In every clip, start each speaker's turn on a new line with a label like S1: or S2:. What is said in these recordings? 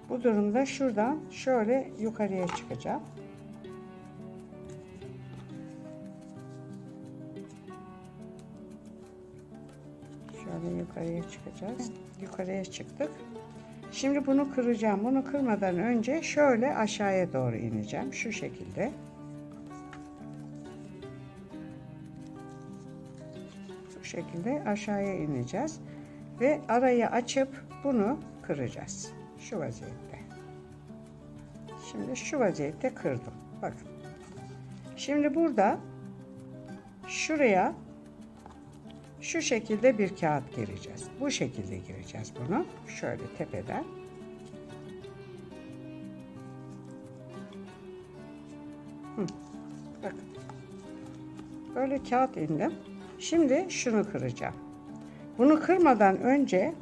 S1: Bu durumda şuradan şöyle yukarıya çıkacağım. Şöyle yukarıya çıkacağız. Yukarıya çıktık. Şimdi bunu kıracağım. Bunu kırmadan önce şöyle aşağıya doğru ineceğim. Şu şekilde. Bu şekilde aşağıya ineceğiz. Ve arayı açıp bunu kıracağız. Şu vaziyette. Şimdi şu vaziyette kırdım. Bakın. Şimdi burada şuraya şu şekilde bir kağıt gireceğiz. Bu şekilde gireceğiz bunu. Şöyle tepeden. Bakın. Böyle kağıt indim. Şimdi şunu kıracağım. Bunu kırmadan önce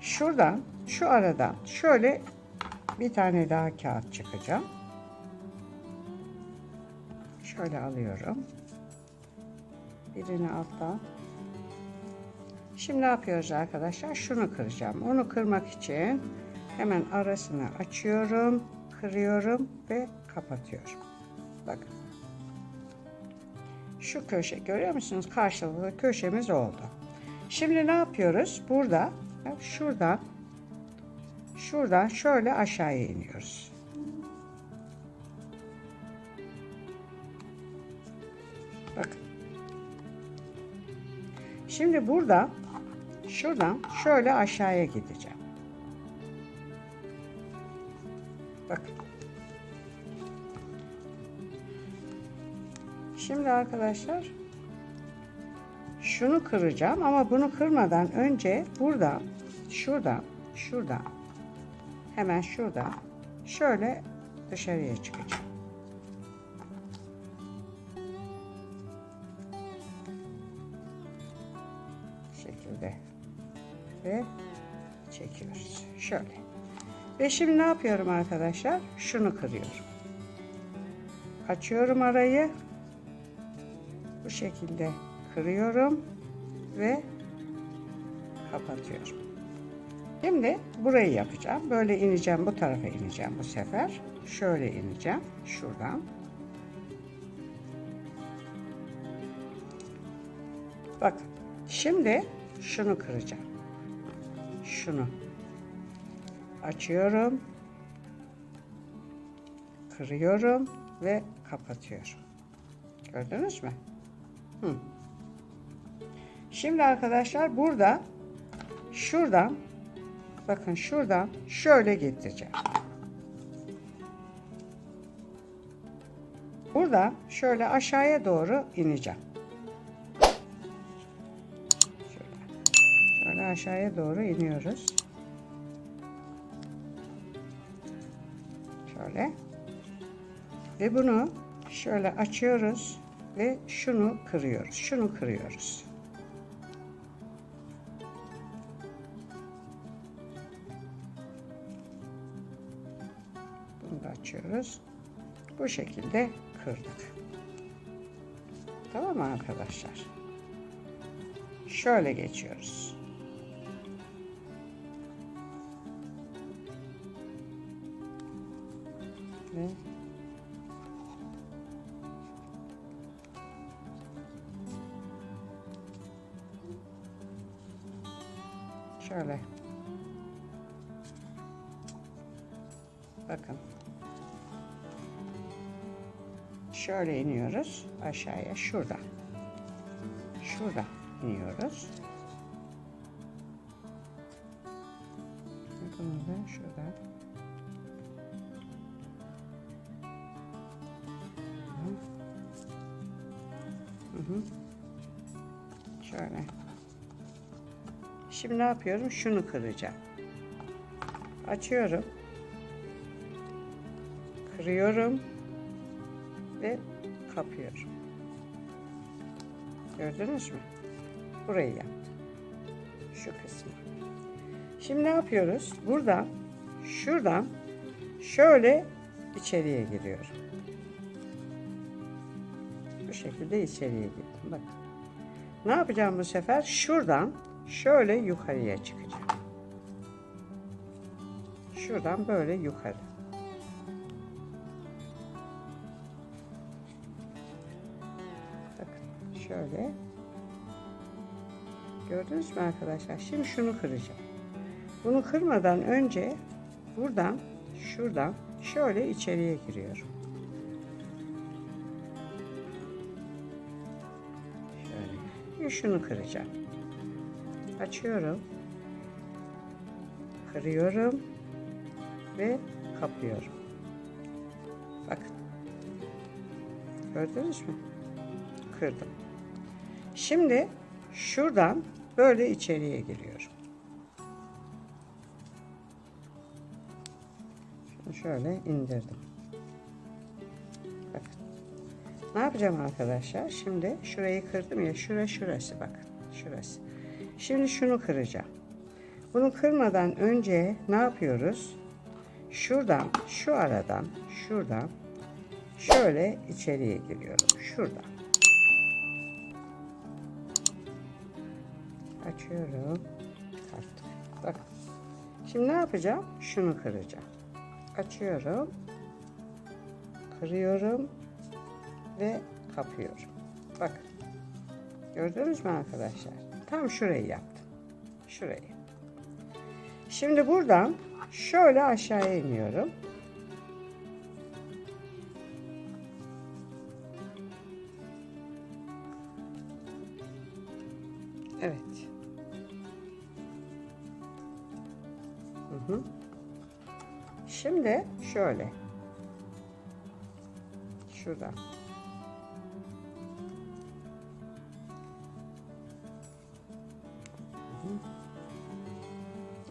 S1: şuradan, şu aradan şöyle bir tane daha kağıt çıkacağım. Şöyle alıyorum. Birini alttan. Şimdi ne yapıyoruz arkadaşlar? Şunu kıracağım. Onu kırmak için hemen arasını açıyorum, kırıyorum ve kapatıyorum. Bakın. Şu köşe görüyor musunuz? Karşılıklı köşemiz oldu. Şimdi ne yapıyoruz? Burada, şuradan şöyle aşağıya iniyoruz. Bakın. Şimdi burada, şuradan şöyle aşağıya gideceğim. Bakın. Şimdi arkadaşlar şunu kıracağım ama bunu kırmadan önce burada, şuradan, hemen şuradan şöyle dışarıya çıkacağım. Bu şekilde ve çekiyoruz. Şöyle. Ve şimdi ne yapıyorum arkadaşlar? Şunu kırıyorum. Açıyorum arayı. Bu şekilde kırıyorum ve kapatıyorum. Şimdi burayı yapacağım. Böyle ineceğim, bu tarafa ineceğim bu sefer. Şöyle ineceğim şuradan. Bakın. Şimdi şunu kıracağım. Şunu açıyorum. Kırıyorum ve kapatıyorum. Gördünüz mü? Şimdi arkadaşlar burada şuradan bakın şuradan şöyle getireceğim. Burada şöyle aşağıya doğru ineceğim. Şöyle aşağıya doğru iniyoruz. Şöyle. Ve bunu şöyle açıyoruz ve şunu kırıyoruz. Şunu kırıyoruz. Bunu da açıyoruz. Bu şekilde kırdık. Tamam mı arkadaşlar? Şöyle geçiyoruz. Ve şöyle. Bakın. Şöyle iniyoruz aşağıya şuradan. Şuradan iniyoruz. Bunu da şuradan. Şöyle. Şimdi ne yapıyorum? Şunu kıracağım. Açıyorum. Kırıyorum. Ve kapıyorum. Gördünüz mü? Burayı yaptım. Şu kısmı. Şimdi ne yapıyoruz? Buradan, şuradan şöyle içeriye giriyorum. Bu şekilde içeriye girdim. Bakın. Ne yapacağım bu sefer? Şuradan şöyle yukarıya çıkacağım. Şuradan böyle yukarı. Bakın şöyle. Gördünüz mü arkadaşlar? Şimdi şunu kıracağım. Bunu kırmadan önce buradan, şuradan şöyle içeriye giriyorum. Şöyle. Şunu kıracağım. Açıyorum. Kırıyorum. Ve kapıyorum. Bakın. Gördünüz mü? Kırdım. Şimdi şuradan böyle içeriye giriyorum. Şunu şöyle indirdim. Bakın. Ne yapacağım arkadaşlar? Şimdi şurayı kırdım ya. Şurası bakın. Şurası. Şimdi şunu kıracağım. Bunu kırmadan önce ne yapıyoruz? Şuradan, şu aradan, şuradan şöyle içeriye giriyorum. Şuradan. Açıyorum. Kattık. Bakın. Şimdi ne yapacağım? Şunu kıracağım. Açıyorum. Kırıyorum. Ve kapıyorum. Bakın. Gördünüz mü arkadaşlar? Tam şurayı yaptım. Şurayı. Şimdi buradan şöyle aşağıya iniyorum. Evet. Şimdi şöyle. Şuradan.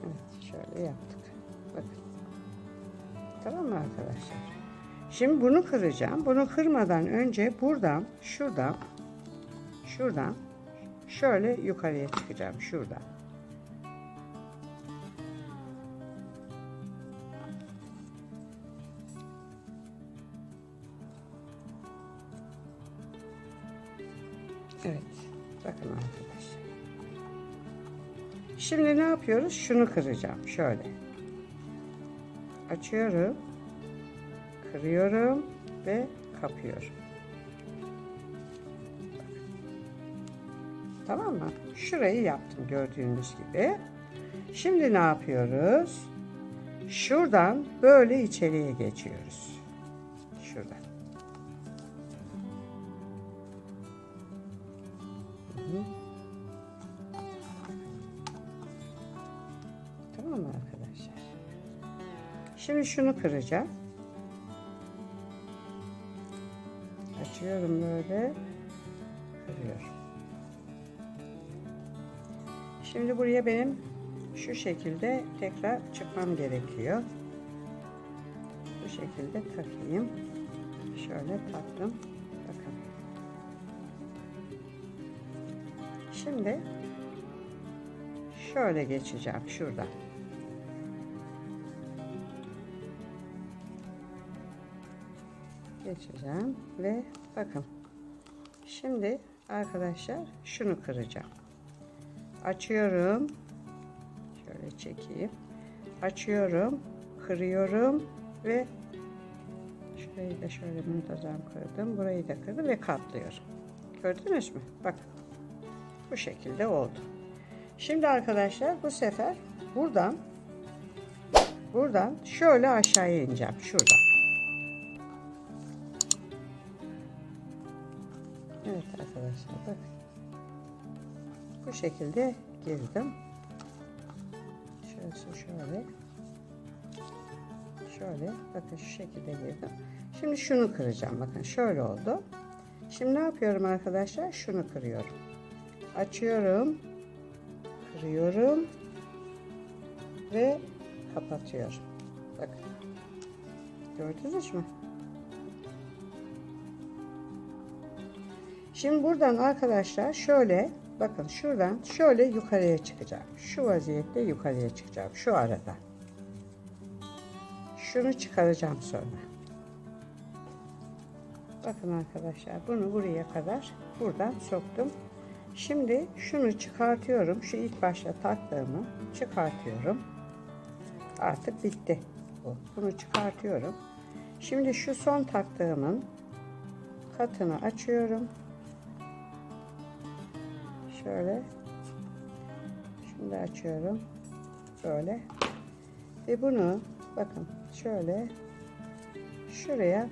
S1: Evet, şöyle yaptık. Bakın. Tamam mı arkadaşlar? Şimdi bunu kıracağım. Bunu kırmadan önce buradan, şuradan şöyle yukarıya çıkacağım. Şuradan. Evet. Bakın arkadaşlar. Şimdi ne yapıyoruz? Şunu kıracağım. Şöyle. Açıyorum. Kırıyorum ve kapıyorum. Tamam mı? Şurayı yaptım gördüğünüz gibi. Şimdi ne yapıyoruz? Şuradan böyle içeriye geçiyoruz. Şuradan. Tamam mı arkadaşlar? Şimdi şunu kıracağım. Açıyorum böyle. Kırıyorum. Şimdi buraya benim şu şekilde tekrar çıkmam gerekiyor. Bu şekilde takayım. Şöyle taktım. Bakın. Şimdi şöyle geçeceğim şuradan. Geçeceğim ve bakın. Şimdi arkadaşlar şunu kıracağım. Açıyorum. Şöyle çekeyim. Açıyorum. Kırıyorum ve şurayı da şöyle muntazam kırdım. Burayı da kırdım ve katlıyorum. Gördünüz mü? Bakın. Bu şekilde oldu. Şimdi arkadaşlar bu sefer buradan şöyle aşağıya ineceğim. Şuradan. Evet arkadaşlar bakın. Bu şekilde girdim. Şöyle bakın şu şekilde girdim. Şimdi şunu kıracağım. Bakın şöyle oldu. Şimdi ne yapıyorum arkadaşlar? Şunu kırıyorum. Açıyorum. Kırıyorum. Ve kapatıyorum. Bakın. Gördünüz mü? Şimdi buradan arkadaşlar şöyle bakın şuradan şöyle yukarıya çıkacağım. Şu vaziyette yukarıya çıkacağım. Şu arada. Şunu çıkaracağım sonra. Bakın arkadaşlar bunu buraya kadar buradan soktum. Şimdi şunu çıkartıyorum. Şu ilk başta taktığımı çıkartıyorum. Artık bitti bu. Bunu çıkartıyorum. Şimdi şu son taktığımın katını açıyorum. Şöyle. Şimdi açıyorum. Böyle. Ve bunu bakın şöyle şuraya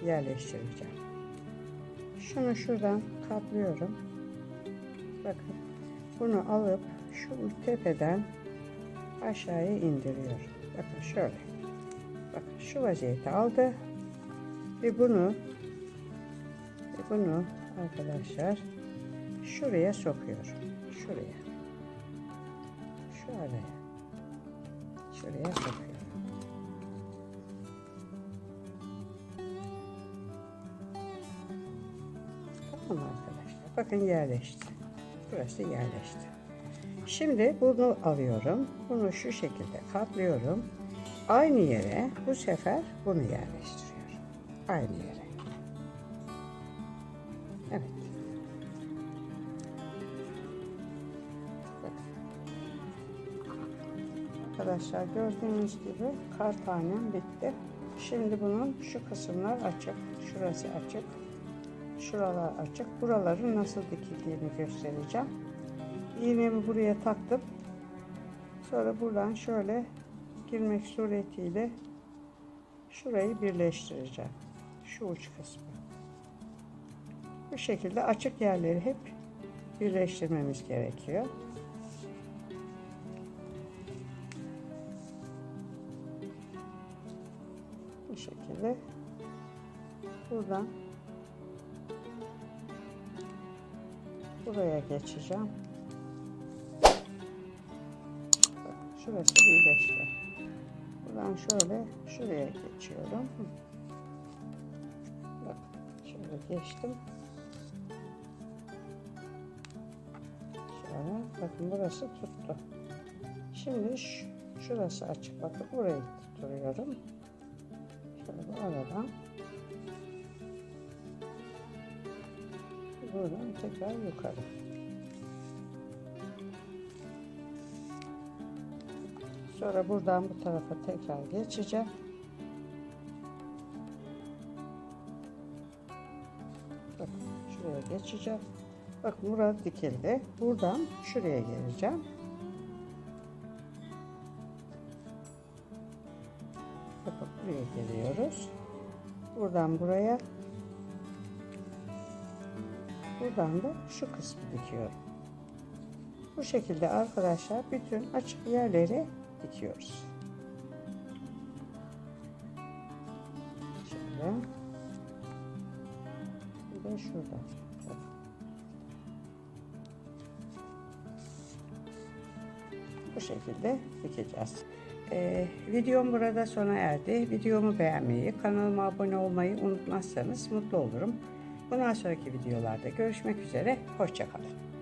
S1: yerleştireceğim. Şunu şuradan katlıyorum. Bakın. Bunu alıp şu tepeden aşağıya indiriyorum. Bakın şöyle. Bakın şu vaziyeti aldı. Ve bunu arkadaşlar şuraya sokuyorum. Şuraya. Şu araya. Şuraya sokuyorum. Tamam arkadaşlar. Bakın yerleşti. Burası yerleşti. Şimdi bunu alıyorum. Bunu şu şekilde katlıyorum. Aynı yere bu sefer bunu yerleştiriyorum. Aynı yere. Evet. Arkadaşlar gördüğünüz gibi kar tanem bitti. Şimdi bunun şu kısımlar açık. Şurası açık. Şuralar açık. Buraların nasıl dikildiğini göstereceğim. İğnemi buraya taktım. Sonra buradan şöyle girmek suretiyle şurayı birleştireceğim. Şu uç kısmı. Bu şekilde açık yerleri hep birleştirmemiz gerekiyor. Bu şekilde buradan buraya geçeceğim. Şurası birleşti. Buradan şöyle şuraya geçiyorum. Bak şöyle geçtim. Şöyle bakın burası tuttu. Şimdi şurası açık. Bakın burayı tutturuyorum. Şöyle bu aradan buradan tekrar yukarı. Sonra buradan bu tarafa tekrar geçeceğim. Bakın şuraya geçeceğim. Bakın burada dikildi. Buradan şuraya geleceğim. Bakın buraya geliyoruz. Buradan buraya. Buradan da şu kısmı dikiyorum. Bu şekilde arkadaşlar bütün açık yerleri dikiyoruz. Şöyle. Bir de şurada. Bu şekilde dikeceğiz. Videom burada sona erdi. Videomu beğenmeyi, kanalıma abone olmayı unutmazsanız mutlu olurum. Bundan sonraki videolarda görüşmek üzere. Hoşça kalın.